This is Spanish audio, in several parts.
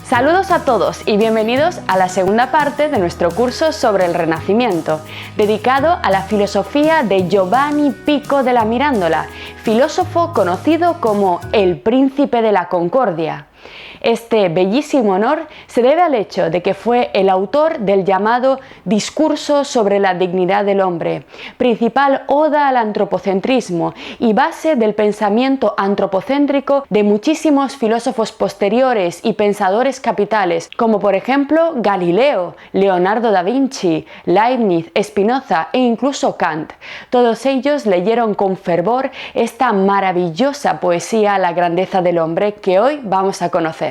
Saludos a todos y bienvenidos a la segunda parte de nuestro curso sobre el Renacimiento, dedicado a la filosofía de Giovanni Pico della Mirandola, filósofo conocido como el Príncipe de la Concordia. Este bellísimo honor se debe al hecho de que fue el autor del llamado Discurso sobre la dignidad del hombre, principal oda al antropocentrismo y base del pensamiento antropocéntrico de muchísimos filósofos posteriores y pensadores capitales, como por ejemplo Galileo, Leonardo da Vinci, Leibniz, Spinoza e incluso Kant. Todos ellos leyeron con fervor esta maravillosa poesía a la grandeza del hombre que hoy vamos a conocer.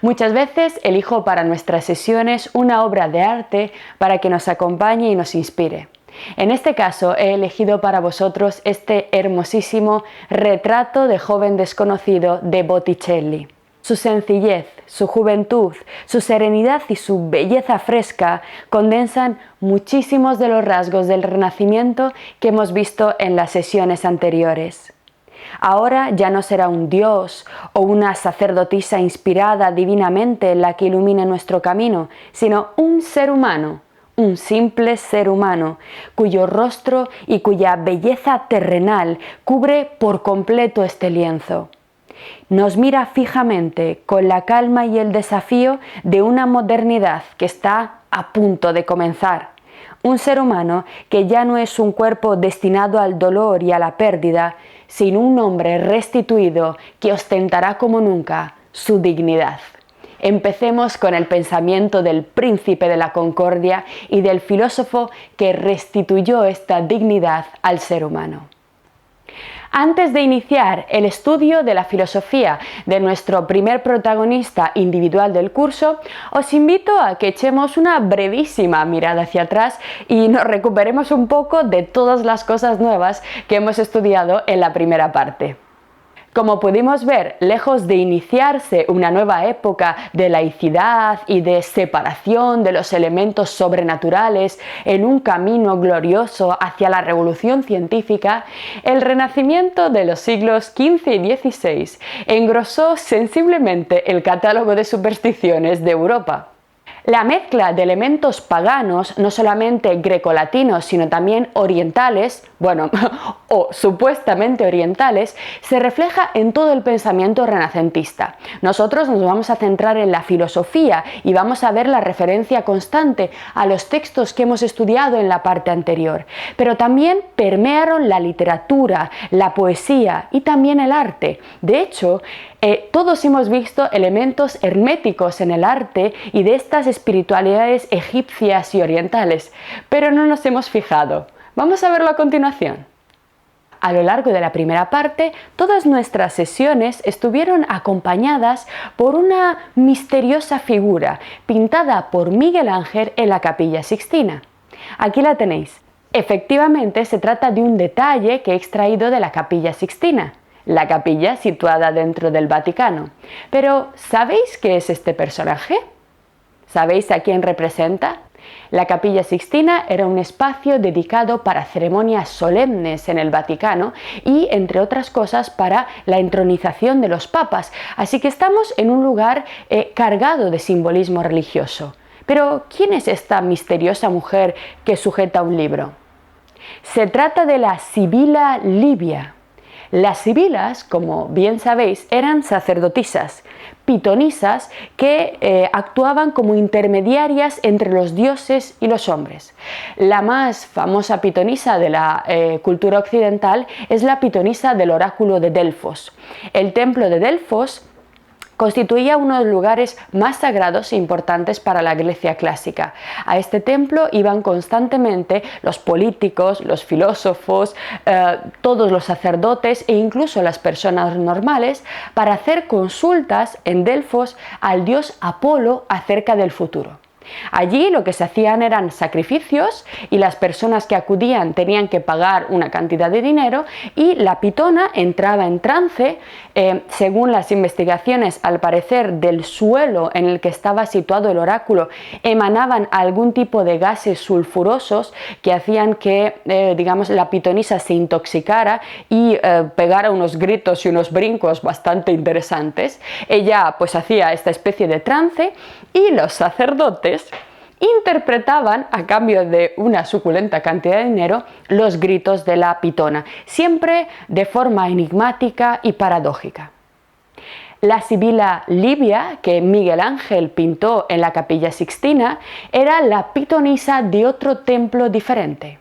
Muchas veces elijo para nuestras sesiones una obra de arte para que nos acompañe y nos inspire. En este caso he elegido para vosotros este hermosísimo Retrato de joven desconocido de Botticelli. Su sencillez, su juventud, su serenidad y su belleza fresca condensan muchísimos de los rasgos del Renacimiento que hemos visto en las sesiones anteriores. Ahora ya no será un dios o una sacerdotisa inspirada divinamente la que ilumine nuestro camino, sino un ser humano, un simple ser humano, cuyo rostro y cuya belleza terrenal cubre por completo este lienzo. Nos mira fijamente con la calma y el desafío de una modernidad que está a punto de comenzar. Un ser humano que ya no es un cuerpo destinado al dolor y a la pérdida, sino un hombre restituido que ostentará como nunca su dignidad. Empecemos con el pensamiento del Príncipe de la Concordia y del filósofo que restituyó esta dignidad al ser humano. Antes de iniciar el estudio de la filosofía de nuestro primer protagonista individual del curso, os invito a que echemos una brevísima mirada hacia atrás y nos recuperemos un poco de todas las cosas nuevas que hemos estudiado en la primera parte. Como pudimos ver, lejos de iniciarse una nueva época de laicidad y de separación de los elementos sobrenaturales en un camino glorioso hacia la revolución científica, el Renacimiento de los siglos XV y XVI engrosó sensiblemente el catálogo de supersticiones de Europa. La mezcla de elementos paganos, no solamente grecolatinos, sino también orientales, o supuestamente orientales, se refleja en todo el pensamiento renacentista. Nosotros nos vamos a centrar en la filosofía y vamos a ver la referencia constante a los textos que hemos estudiado en la parte anterior, pero también permearon la literatura, la poesía y también el arte. De hecho, todos hemos visto elementos herméticos en el arte y de estas espiritualidades egipcias y orientales, pero no nos hemos fijado. Vamos a verlo a continuación. A lo largo de la primera parte, todas nuestras sesiones estuvieron acompañadas por una misteriosa figura pintada por Miguel Ángel en la Capilla Sixtina. Aquí la tenéis. Efectivamente, se trata de un detalle que he extraído de la Capilla Sixtina, la capilla situada dentro del Vaticano. Pero, ¿sabéis qué es este personaje? ¿Sabéis a quién representa? La Capilla Sixtina era un espacio dedicado para ceremonias solemnes en el Vaticano y, entre otras cosas, para la entronización de los papas. Así que estamos en un lugar cargado de simbolismo religioso. Pero, ¿quién es esta misteriosa mujer que sujeta un libro? Se trata de la Sibila Livia. Las sibilas, como bien sabéis, eran sacerdotisas, pitonisas que actuaban como intermediarias entre los dioses y los hombres. La más famosa pitonisa de la cultura occidental es la pitonisa del oráculo de Delfos. El templo de Delfos constituía uno de los lugares más sagrados e importantes para la Grecia clásica. A este templo iban constantemente los políticos, los filósofos, todos los sacerdotes e incluso las personas normales para hacer consultas en Delfos al dios Apolo acerca del futuro. Allí lo que se hacían eran sacrificios y las personas que acudían tenían que pagar una cantidad de dinero y la pitona entraba en trance, según las investigaciones, al parecer del suelo en el que estaba situado el oráculo emanaban algún tipo de gases sulfurosos que hacían que, digamos, la pitonisa se intoxicara y pegara unos gritos y unos brincos bastante interesantes. Ella pues hacía esta especie de trance y los sacerdotes interpretaban, a cambio de una suculenta cantidad de dinero, los gritos de la pitona, siempre de forma enigmática y paradójica. La Sibila Livia, que Miguel Ángel pintó en la Capilla Sixtina, era la pitonisa de otro templo diferente.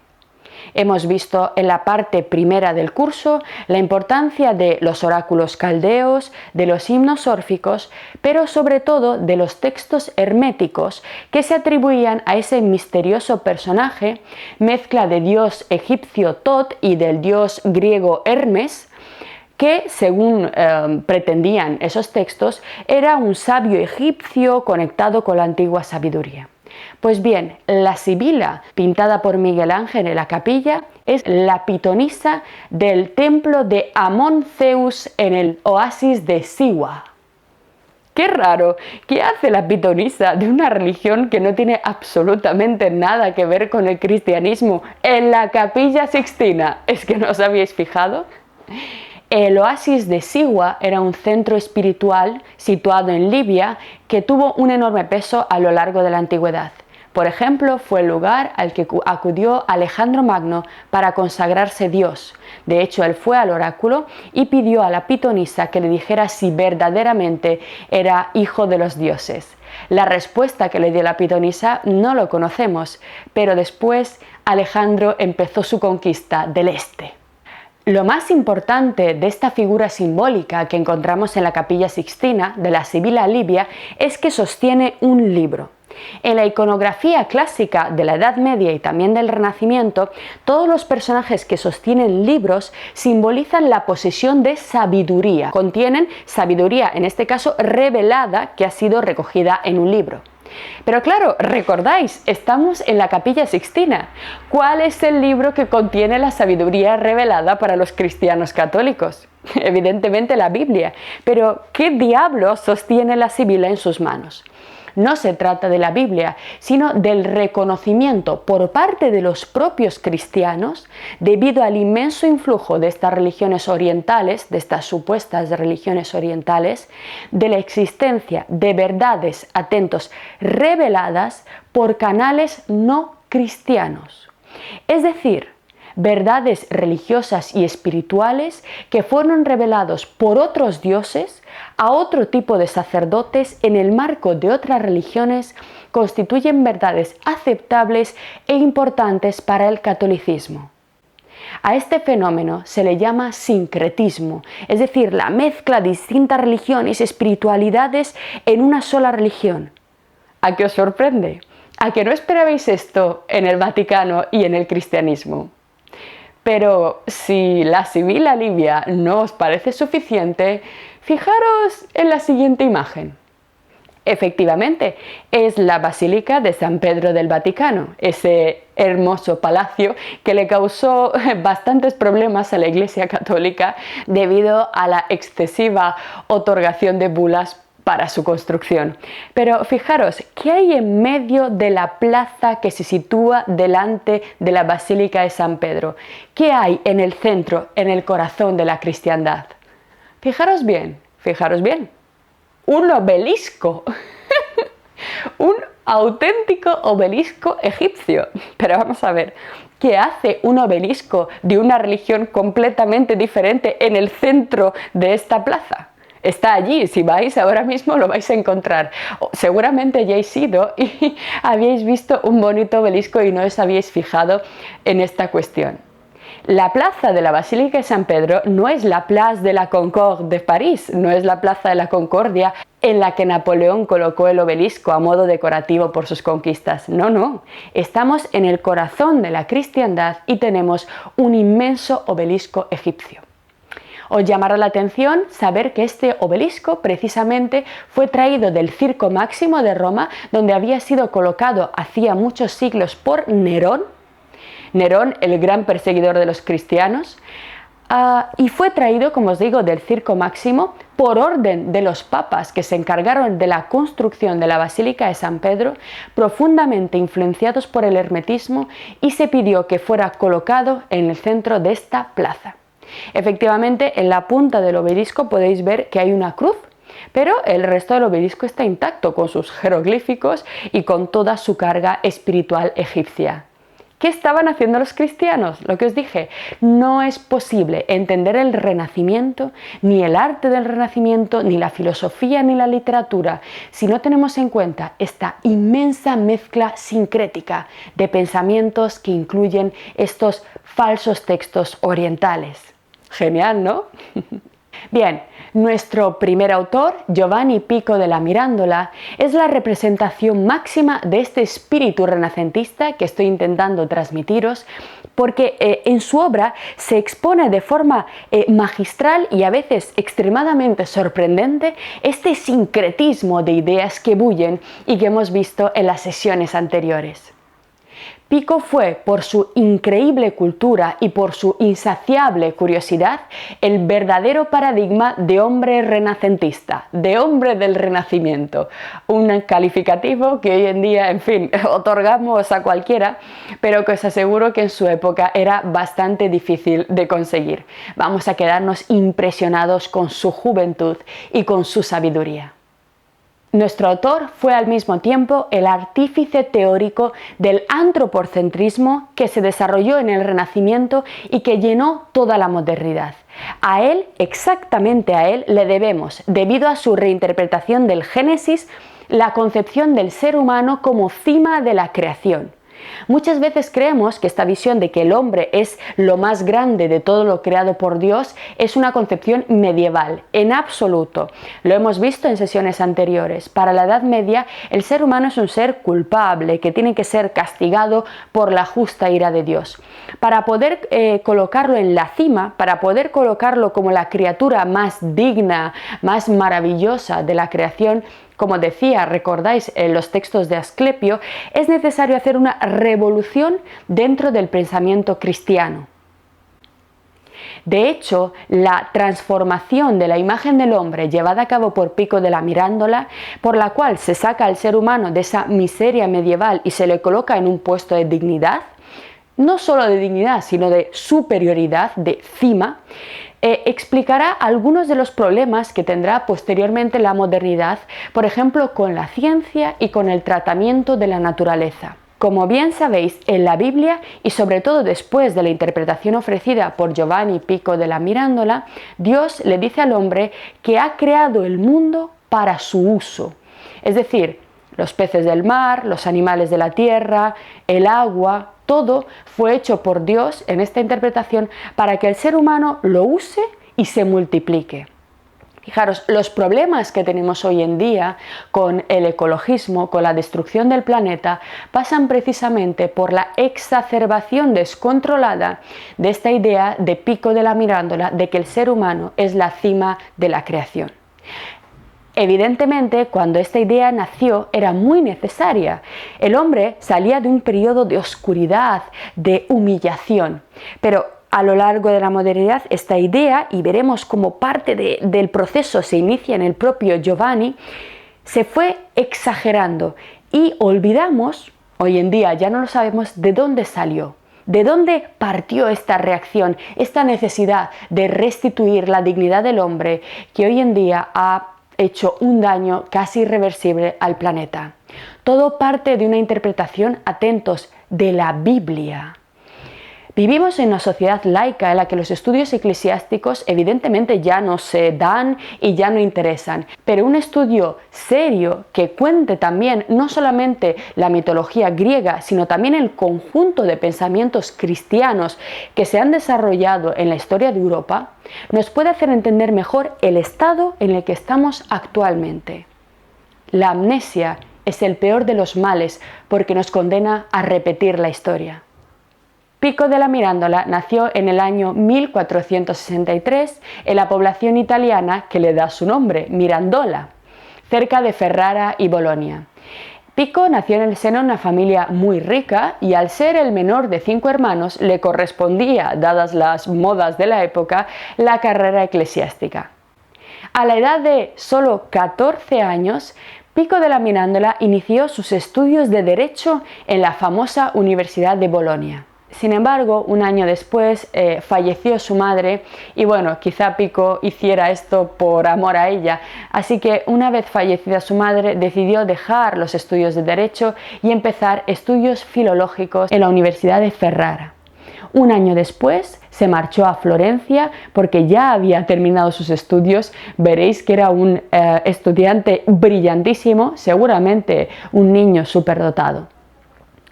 Hemos visto en la parte primera del curso la importancia de los oráculos caldeos, de los himnos órficos, pero sobre todo de los textos herméticos que se atribuían a ese misterioso personaje, mezcla de dios egipcio Tot y del dios griego Hermes, que, según pretendían esos textos, era un sabio egipcio conectado con la antigua sabiduría. Pues bien, la Sibila, pintada por Miguel Ángel en la capilla, es la pitonisa del templo de Amón Zeus en el oasis de Siwa. ¡Qué raro! ¿Qué hace la pitonisa de una religión que no tiene absolutamente nada que ver con el cristianismo en la Capilla Sixtina? ¿Es que no os habéis fijado? El oasis de Siwa era un centro espiritual situado en Libia que tuvo un enorme peso a lo largo de la antigüedad. Por ejemplo, fue el lugar al que acudió Alejandro Magno para consagrarse Dios. De hecho, él fue al oráculo y pidió a la pitonisa que le dijera si verdaderamente era hijo de los dioses. La respuesta que le dio la pitonisa no lo conocemos, pero después Alejandro empezó su conquista del este. Lo más importante de esta figura simbólica que encontramos en la Capilla Sixtina de la Sibila Livia es que sostiene un libro. En la iconografía clásica de la Edad Media y también del Renacimiento, todos los personajes que sostienen libros simbolizan la posesión de sabiduría. Contienen sabiduría, en este caso revelada, que ha sido recogida en un libro. Pero claro, recordáis, estamos en la Capilla Sixtina. ¿Cuál es el libro que contiene la sabiduría revelada para los cristianos católicos? Evidentemente la Biblia. Pero ¿qué diablo sostiene la Sibila en sus manos? No se trata de la Biblia, sino del reconocimiento por parte de los propios cristianos, debido al inmenso influjo de estas religiones orientales, de estas supuestas religiones orientales, de la existencia de verdades, atentos, reveladas por canales no cristianos. Es decir, verdades religiosas y espirituales que fueron revelados por otros dioses a otro tipo de sacerdotes en el marco de otras religiones constituyen verdades aceptables e importantes para el catolicismo. A este fenómeno se le llama sincretismo, es decir, la mezcla de distintas religiones y espiritualidades en una sola religión. ¿A qué os sorprende? ¿A que no esperabais esto en el Vaticano y en el cristianismo? Pero si la Sibila Livia no os parece suficiente, fijaros en la siguiente imagen. Efectivamente, es la Basílica de San Pedro del Vaticano, ese hermoso palacio que le causó bastantes problemas a la Iglesia Católica debido a la excesiva otorgación de bulas para su construcción. Pero fijaros, ¿qué hay en medio de la plaza que se sitúa delante de la Basílica de San Pedro? ¿Qué hay en el centro, en el corazón de la cristiandad? Fijaros bien, un obelisco, un auténtico obelisco egipcio. Pero vamos a ver, ¿qué hace un obelisco de una religión completamente diferente en el centro de esta plaza? Está allí, si vais ahora mismo lo vais a encontrar. Seguramente hayáis ido y habéis visto un bonito obelisco y no os habéis fijado en esta cuestión. La plaza de la Basílica de San Pedro no es la Place de la Concorde de París, no es la Plaza de la Concordia en la que Napoleón colocó el obelisco a modo decorativo por sus conquistas. No, estamos en el corazón de la cristiandad y tenemos un inmenso obelisco egipcio. Os llamará la atención saber que este obelisco precisamente fue traído del Circo Máximo de Roma, donde había sido colocado hacía muchos siglos por Nerón, el gran perseguidor de los cristianos, y fue traído, como os digo, del Circo Máximo por orden de los papas que se encargaron de la construcción de la Basílica de San Pedro, profundamente influenciados por el hermetismo, y se pidió que fuera colocado en el centro de esta plaza. Efectivamente, en la punta del obelisco podéis ver que hay una cruz, pero el resto del obelisco está intacto, con sus jeroglíficos y con toda su carga espiritual egipcia. ¿Qué estaban haciendo los cristianos? Lo que os dije, no es posible entender el Renacimiento, ni el arte del Renacimiento, ni la filosofía, ni la literatura, si no tenemos en cuenta esta inmensa mezcla sincrética de pensamientos que incluyen estos falsos textos orientales. Genial, ¿no? Bien, nuestro primer autor, Giovanni Pico della Mirandola, es la representación máxima de este espíritu renacentista que estoy intentando transmitiros, porque en su obra se expone de forma magistral y a veces extremadamente sorprendente este sincretismo de ideas que bullen y que hemos visto en las sesiones anteriores. Pico fue, por su increíble cultura y por su insaciable curiosidad, el verdadero paradigma de hombre renacentista, de hombre del Renacimiento. Un calificativo que hoy en día, en fin, otorgamos a cualquiera, pero que os aseguro que en su época era bastante difícil de conseguir. Vamos a quedarnos impresionados con su juventud y con su sabiduría. Nuestro autor fue al mismo tiempo el artífice teórico del antropocentrismo que se desarrolló en el Renacimiento y que llenó toda la modernidad. A él, exactamente a él, le debemos, debido a su reinterpretación del Génesis, la concepción del ser humano como cima de la creación. Muchas veces creemos que esta visión de que el hombre es lo más grande de todo lo creado por Dios es una concepción medieval. En absoluto. Lo hemos visto en sesiones anteriores. Para la Edad Media, el ser humano es un ser culpable que tiene que ser castigado por la justa ira de Dios. Para poder colocarlo en la cima, para poder colocarlo como la criatura más digna, más maravillosa de la creación, como decía, recordáis en los textos de Asclepio, es necesario hacer una revolución dentro del pensamiento cristiano. De hecho, la transformación de la imagen del hombre llevada a cabo por Pico della Mirandola, por la cual se saca al ser humano de esa miseria medieval y se le coloca en un puesto de dignidad, no solo de dignidad, sino de superioridad, de cima, explicará algunos de los problemas que tendrá posteriormente la modernidad, por ejemplo, con la ciencia y con el tratamiento de la naturaleza. Como bien sabéis, en la Biblia, y sobre todo después de la interpretación ofrecida por Giovanni Pico della Mirandola, Dios le dice al hombre que ha creado el mundo para su uso. Es decir, los peces del mar, los animales de la tierra, el agua, todo fue hecho por Dios en esta interpretación para que el ser humano lo use y se multiplique. Fijaros, los problemas que tenemos hoy en día con el ecologismo, con la destrucción del planeta, pasan precisamente por la exacerbación descontrolada de esta idea de Pico della Mirandola de que el ser humano es la cima de la creación. Evidentemente, cuando esta idea nació, era muy necesaria. El hombre salía de un periodo de oscuridad, de humillación, pero a lo largo de la modernidad esta idea, y veremos cómo parte del proceso se inicia en el propio Giovanni, se fue exagerando y olvidamos, hoy en día ya no lo sabemos, de dónde salió. ¿De dónde partió esta reacción, esta necesidad de restituir la dignidad del hombre que hoy en día ha hecho un daño casi irreversible al planeta? Todo parte de una interpretación, atentos, de la Biblia. Vivimos en una sociedad laica en la que los estudios eclesiásticos evidentemente ya no se dan y ya no interesan, pero un estudio serio que cuente también no solamente la mitología griega, sino también el conjunto de pensamientos cristianos que se han desarrollado en la historia de Europa, nos puede hacer entender mejor el estado en el que estamos actualmente. La amnesia es el peor de los males porque nos condena a repetir la historia. Pico della Mirandola nació en el año 1463 en la población italiana que le da su nombre, Mirandola, cerca de Ferrara y Bolonia. Pico nació en el seno de una familia muy rica y al ser el menor de 5 hermanos le correspondía, dadas las modas de la época, la carrera eclesiástica. A la edad de solo 14 años, Pico della Mirandola inició sus estudios de Derecho en la famosa Universidad de Bolonia. Sin embargo, un año después falleció su madre y bueno, quizá Pico hiciera esto por amor a ella, así que una vez fallecida su madre decidió dejar los estudios de Derecho y empezar estudios filológicos en la Universidad de Ferrara. Un año después se marchó a Florencia porque ya había terminado sus estudios. Veréis que era un estudiante brillantísimo, seguramente un niño superdotado.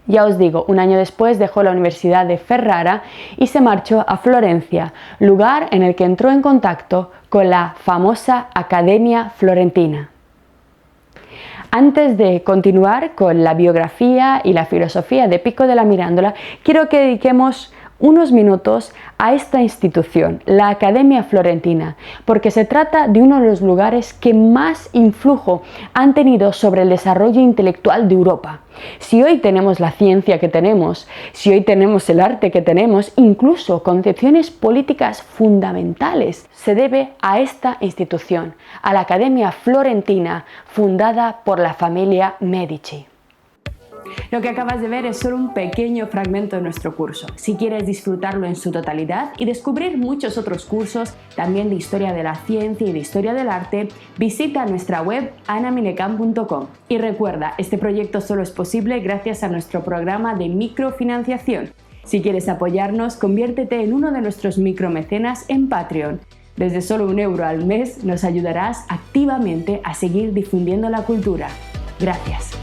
Ya os digo, un año después dejó la Universidad de Ferrara y se marchó a Florencia, lugar en el que entró en contacto con la famosa Academia Florentina. Antes de continuar con la biografía y la filosofía de Pico della Mirandola, quiero que dediquemos unos minutos a esta institución, la Academia Florentina, porque se trata de uno de los lugares que más influjo han tenido sobre el desarrollo intelectual de Europa. Si hoy tenemos la ciencia que tenemos, si hoy tenemos el arte que tenemos, incluso concepciones políticas fundamentales, se debe a esta institución, a la Academia Florentina, fundada por la familia Medici. Lo que acabas de ver es solo un pequeño fragmento de nuestro curso. Si quieres disfrutarlo en su totalidad y descubrir muchos otros cursos, también de historia de la ciencia y de historia del arte, visita nuestra web anaminecan.com. Y recuerda, este proyecto solo es posible gracias a nuestro programa de microfinanciación. Si quieres apoyarnos, conviértete en uno de nuestros micromecenas en Patreon. Desde solo €1 al mes nos ayudarás activamente a seguir difundiendo la cultura. Gracias.